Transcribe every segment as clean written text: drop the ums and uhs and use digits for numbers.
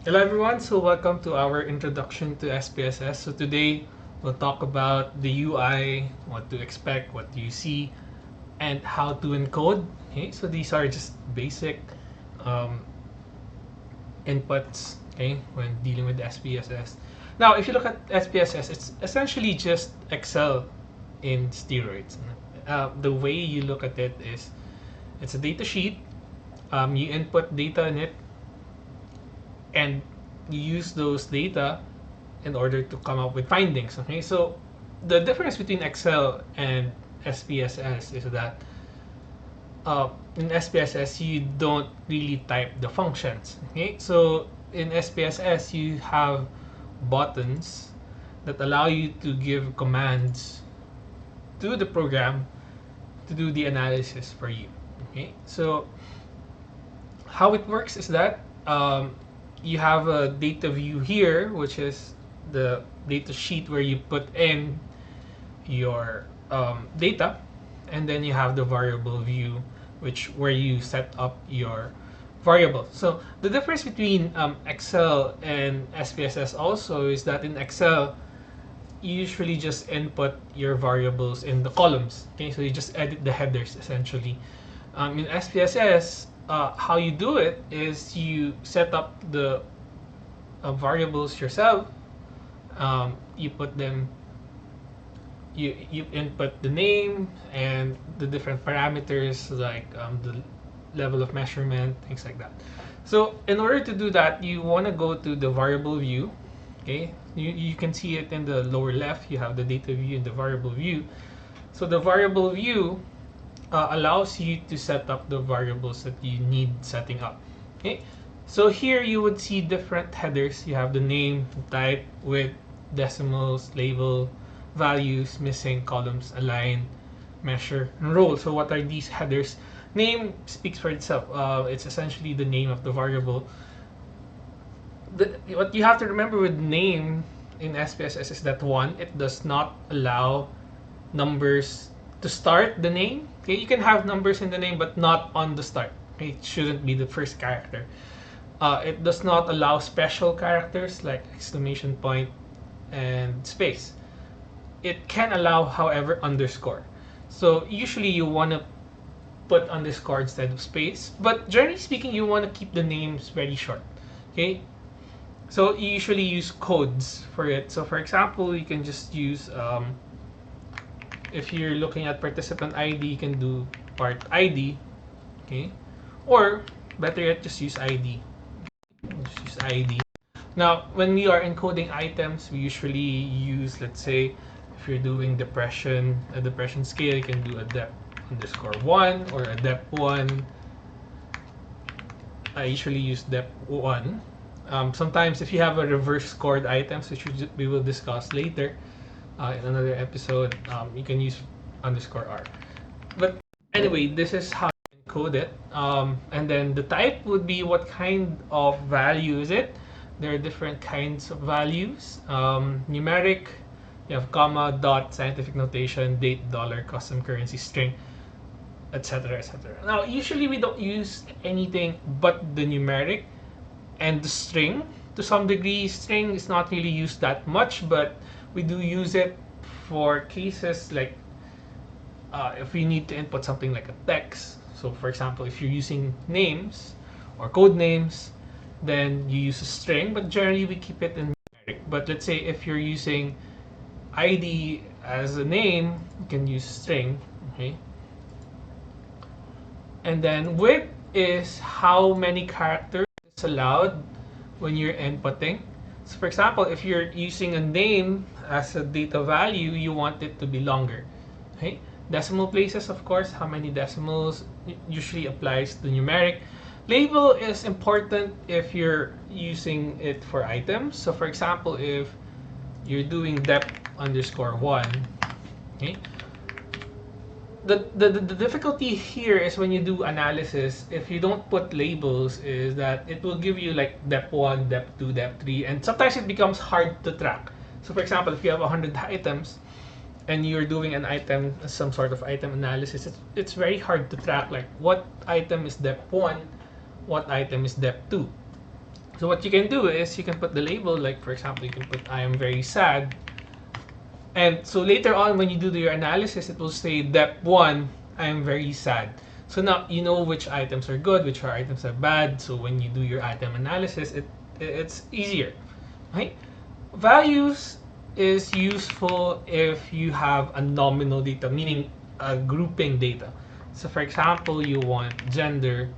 Hello everyone, so welcome to our introduction to SPSS. So today we'll talk about the UI, what to expect, what do you see, and how to encode. Okay, so these are just basic um, inputs. Okay, when dealing with SPSS. Now, if you look at SPSS, it's essentially just Excel in steroids. The way you look at it is, it's a data sheet. You input data in it, and you use those data in order to come up with findings. Okay, so the difference between Excel and SPSS is that in SPSS you don't really type the functions. Okay, so in SPSS you have buttons that allow you to give commands to the program to do the analysis for you. Okay, so how it works is that you have a data view here, which is the data sheet where you put in your data, and then you have the variable view, which where you set up your variable. So the difference between Excel and SPSS also is that in Excel you usually just input your variables in the columns. Okay, so you just edit the headers essentially. In SPSS, how you do it is you set up the variables yourself. You put them, you input the name and the different parameters like the level of measurement, things like that. So in order to do that, you want to go to the variable view. Okay, you can see it in the lower left. You have the data view and the variable view. So the variable view allows you to set up the variables that you need setting up. Okay, so here you would see different headers. You have the name, type, width, decimals, label, values, missing, columns, align, measure, and roll. So what are these headers? Name speaks for itself. It's essentially the name of the variable. What you have to remember with name in SPSS is that one, it does not allow numbers to start the name. Okay, you can have numbers in the name, but not on the start. Okay, it shouldn't be the first character. It does not allow special characters like exclamation point and space. It can allow, however, underscore. So usually you want to put underscore instead of space, but generally speaking, you want to keep the names very short. Okay, so you usually use codes for it. So for example, you can just use if you're looking at participant ID, you can do part ID, okay? Or better yet, just use ID. Just use ID. Now, when we are encoding items, we usually use, let's say, if you're doing depression, a depression scale, you can do a dep underscore 1 or a dep 1. I usually use dep 1. Sometimes if you have a reverse scored items, which we will discuss later, in another episode, you can use underscore R. But anyway, this is how you encode it. And then the type would be what kind of value is it. There are different kinds of values. Numeric, you have comma, dot, scientific notation, date, dollar, custom currency, string, etc., etc. Now, usually we don't use anything but the numeric and the string. To some degree, string is not really used that much, but we do use it for cases like if we need to input something like a text. So for example, if you're using names or code names, then you use a string, but generally we keep it in numeric. But let's say if you're using ID as a name, you can use string. Okay, and then width is how many characters is allowed when you're inputting. So for example, if you're using a name as a data value, you want it to be longer. Okay? Decimal places, of course, how many decimals usually applies to numeric. Label is important if you're using it for items. So for example, if you're doing dep underscore 1, okay, the difficulty here is when you do analysis, if you don't put labels, is that it will give you like dep1, dep2, dep3, and sometimes it becomes hard to track. So for example, if you have 100 items and you're doing an item, some sort of item analysis, it's very hard to track like what item is dep1, what item is dep2. So what you can do is you can put the label, like for example, you can put I am very sad. And so later on when you do your analysis, it will say dep 1, I am very sad. So now you know which items are good, which items are bad. So when you do your item analysis, it's easier. Right? Values is useful if you have a nominal data, meaning a grouping data. So for example, you want gender,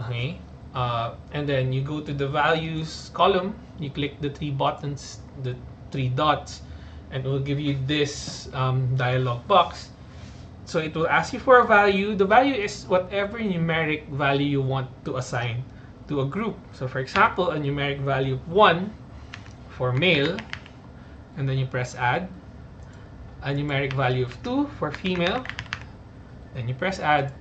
okay, and then you go to the values column, you click the three buttons, the three dots, and it will give you this dialog box. So it will ask you for a value. The value is whatever numeric value you want to assign to a group. So for example, a numeric value of 1 for male, and then you press add. A numeric value of 2 for female, then you press add.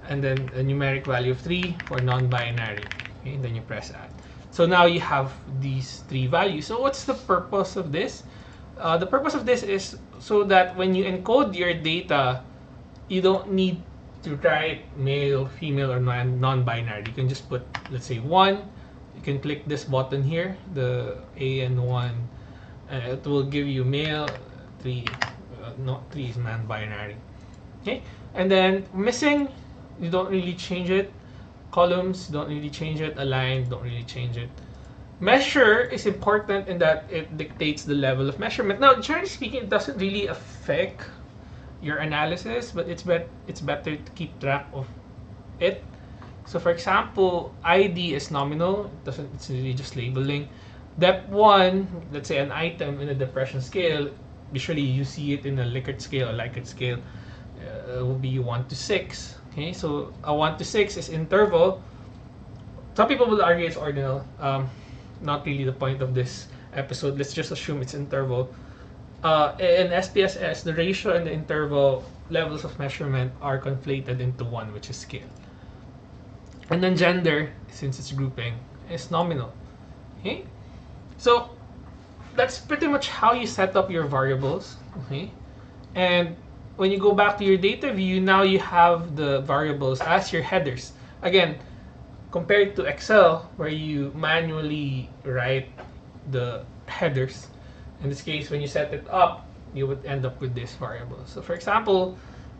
And then a numeric value of 3 for non-binary, okay, and then you press add. So now you have these three values. So what's the purpose of this? The purpose of this is so that when you encode your data, you don't need to write male, female, or non-binary. You can just put, let's say, 1. You can click this button here, the A and 1. It will give you male, 3, not 3 is non-binary. Okay, and then missing, you don't really change it. Columns, don't really change it. Align, don't really change it. Measure is important in that it dictates the level of measurement. Now, generally speaking, it doesn't really affect your analysis, but it's better to keep track of it. So for example, ID is nominal. It's really just labeling. Dep 1, let's say an item in a depression scale, usually you see it in a Likert scale or Likert scale, will be 1 to 6. Okay, so a 1 to 6 is interval. Some people will argue it's ordinal. Not really the point of this episode. Let's just assume it's interval. In SPSS, the ratio and the interval levels of measurement are conflated into one, which is scale. And then gender, since it's grouping, is nominal. Okay, so that's pretty much how you set up your variables. Okay, and when you go back to your data view, now you have the variables as your headers. Again, compared to Excel, where you manually write the headers, in this case, when you set it up, you would end up with this variable. So for example,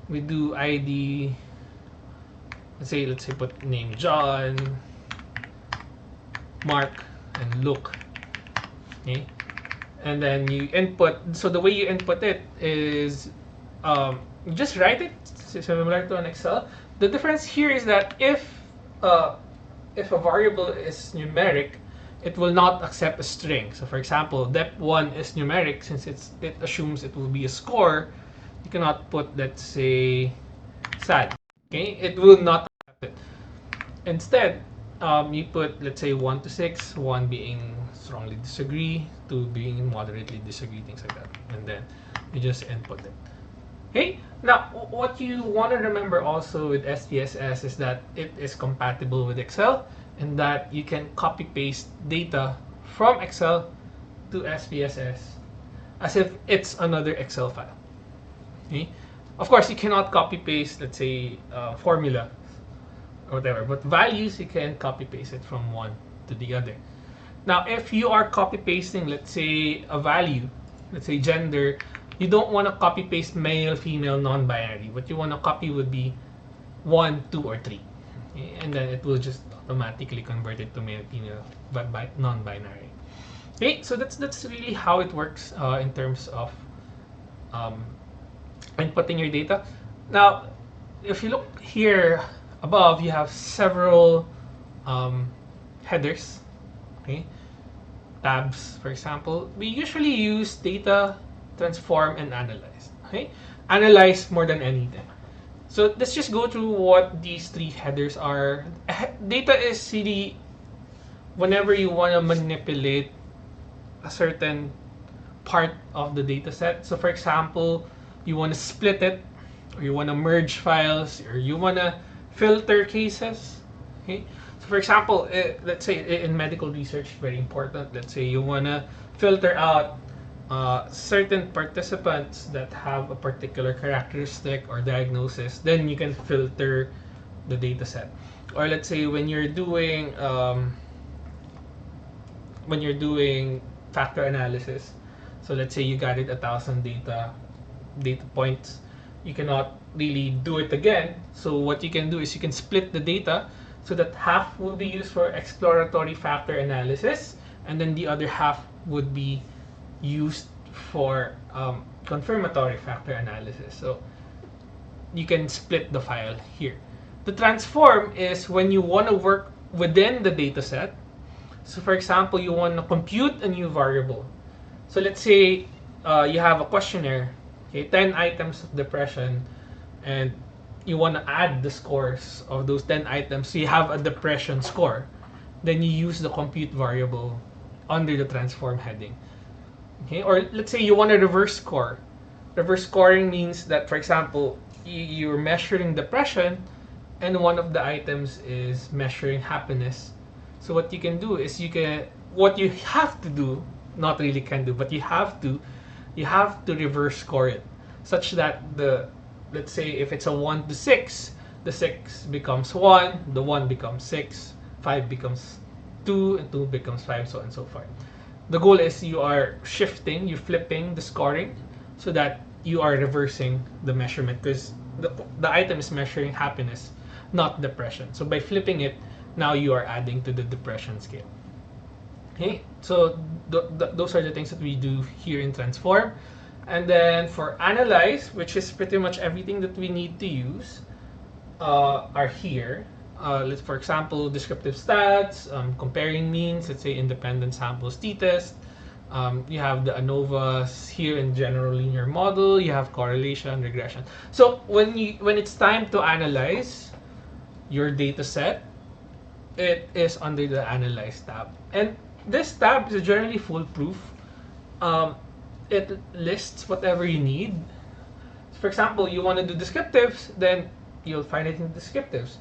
we do ID, let's say put name John, Mark, and Luke. Okay, and then you input. So the way you input it is you just write it similar to an Excel. The difference here is that if a variable is numeric, it will not accept a string. So for example, dep1 is numeric. Since it assumes it will be a score, you cannot put, let's say, sad. Okay, it will not accept it. Instead, you put, let's say, 1 to 6, 1 being strongly disagree, 2 being moderately disagree, things like that, and then you just input it. Okay, now what you want to remember also with SPSS is that it is compatible with Excel, and that you can copy paste data from Excel to SPSS as if it's another Excel file. Okay, of course you cannot copy paste, let's say, formula or whatever, but values you can copy paste it from one to the other. Now if you are copy pasting, let's say, a value, let's say gender, you don't want to copy paste male, female, non-binary. What you want to copy would be 1, 2, or 3. Okay? And then it will just automatically convert it to male, female, but by non-binary. Okay, so that's really how it works in terms of inputting your data. Now, if you look here above, you have several headers, okay, tabs, for example. We usually use data, transform, and analyze. Okay, analyze more than anything. So let's just go through what these three headers are. Data is really whenever you want to manipulate a certain part of the data set. So for example, you want to split it, or you want to merge files, or you want to filter cases. Okay, so for example, let's say in medical research, very important, let's say you want to filter out certain participants that have a particular characteristic or diagnosis, then you can filter the data set. Or let's say when you're doing when you're doing factor analysis. So let's say you gathered 1,000 data points. You cannot really do it again. So what you can do is you can split the data so that half will be used for exploratory factor analysis, and then the other half would be used for confirmatory factor analysis. So you can split the file here. The transform is when you want to work within the data set. So for example, you want to compute a new variable. So let's say you have a questionnaire, okay, 10 items of depression, and you want to add the scores of those 10 items. So you have a depression score. Then you use the compute variable under the transform heading. Okay, or let's say you want a reverse score. Reverse scoring means that, for example, you're measuring depression, and one of the items is measuring happiness. So what you can do is what you have to do, not really can do, but you have to reverse score it, such that let's say if it's a 1 to 6, the 6 becomes 1, the 1 becomes 6, 5 becomes 2, and 2 becomes 5, so on and so forth. The goal is you are shifting, you're flipping the scoring so that you are reversing the measurement, because the item is measuring happiness, not depression. So by flipping it, now you are adding to the depression scale. Okay, so those are the things that we do here in transform. And then for analyze, which is pretty much everything that we need to use, are here. Let's, for example, descriptive stats, comparing means, let's say independent samples t-test. You have the ANOVAs here in general linear model. You have correlation, regression. So when it's time to analyze your data set, it is under the Analyze tab. And this tab is generally foolproof. It lists whatever you need. For example, you want to do descriptives, then you'll find it in descriptives.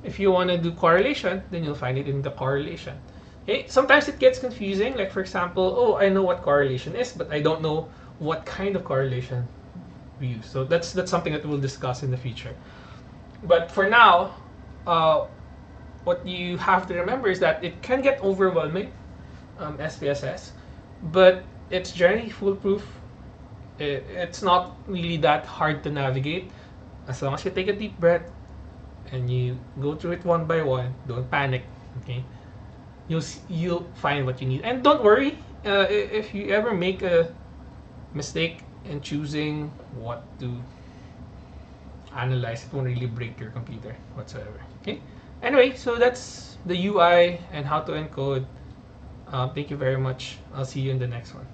If you want to do correlation, then you'll find it in the correlation. Okay, sometimes it gets confusing. Like for example, oh, I know what correlation is, but I don't know what kind of correlation we use. So that's something that we'll discuss in the future. But for now, what you have to remember is that it can get overwhelming, SPSS, but it's generally foolproof. It's not really that hard to navigate as long as you take a deep breath and you go through it one by one. Don't panic. Okay, you'll find what you need, and don't worry if you ever make a mistake in choosing what to analyze. It won't really break your computer whatsoever. Okay. Anyway, so that's the UI and how to encode. Thank you very much. I'll see you in the next one.